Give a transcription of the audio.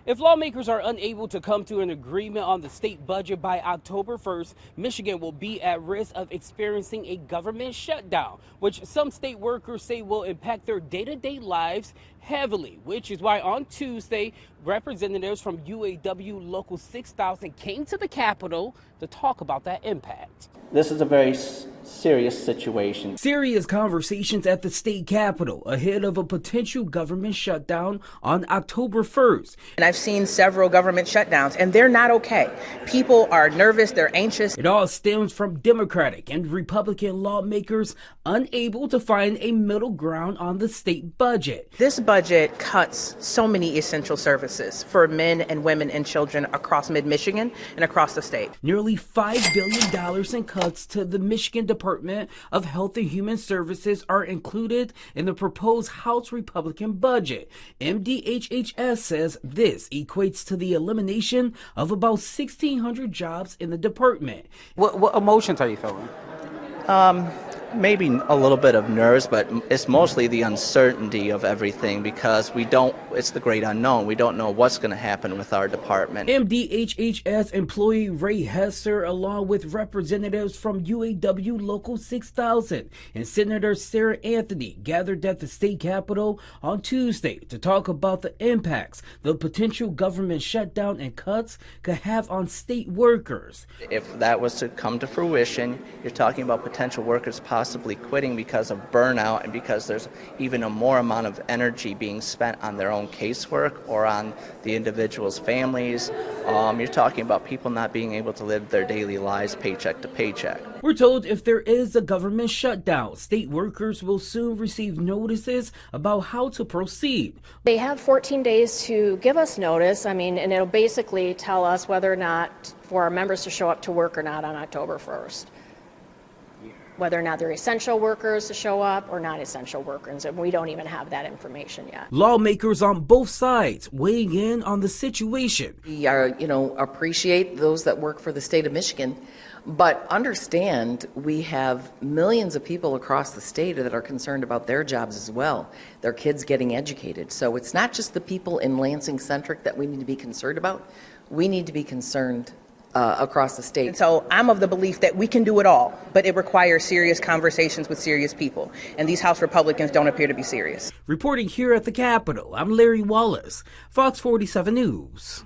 If lawmakers are unable to come to an agreement on the state budget by October 1st, Michigan will be at risk of experiencing a government shutdown, which some state workers say will impact their day-to-day lives heavily, which is why on Tuesday, representatives from UAW Local 6000 came to the Capitol to talk about that impact. This is a very serious situation. Serious conversations at the state capitol ahead of a potential government shutdown on October 1st. And I've seen several government shutdowns, and they're not okay. People are nervous, they're anxious. It all stems from Democratic and Republican lawmakers unable to find a middle ground on the state budget. This budget cuts so many essential services for men and women and children across mid-Michigan and across the state. Nearly $5 billion in cuts to the Michigan Department of Health and Human Services are included in the proposed House Republican budget. MDHHS says this equates to the elimination of about 1,600 jobs in the department. What emotions are you feeling? Maybe a little bit of nerves, but it's mostly the uncertainty of everything because it's the great unknown. We don't know what's going to happen with our department. MDHHS employee Ray Hesser, along with representatives from UAW Local 6000 and Senator Sarah Anthony, gathered at the state capitol on Tuesday to talk about the impacts the potential government shutdown and cuts could have on state workers. If that was to come to fruition, you're talking about potential workers possibly quitting because of burnout and because there's even a more amount of energy being spent on their own casework or on the individual's families. You're talking about people not being able to live their daily lives paycheck to paycheck. We're told if there is a government shutdown, state workers will soon receive notices about how to proceed. They have 14 days to give us notice, and it'll basically tell us whether or not for our members to show up to work or not on October 1st. Whether or not they're essential workers to show up or not essential workers, and we don't even have that information yet. Lawmakers on both sides weighing in on the situation. We appreciate those that work for the state of Michigan, but understand we have millions of people across the state that are concerned about their jobs as well, their kids getting educated. So it's not just the people in Lansing-centric that we need to be concerned about. We need to be concerned across the state. And so I'm of the belief that we can do it all, but it requires serious conversations with serious people. And these House Republicans don't appear to be serious. Reporting here at the Capitol, I'm Larry Wallace, Fox 47 News.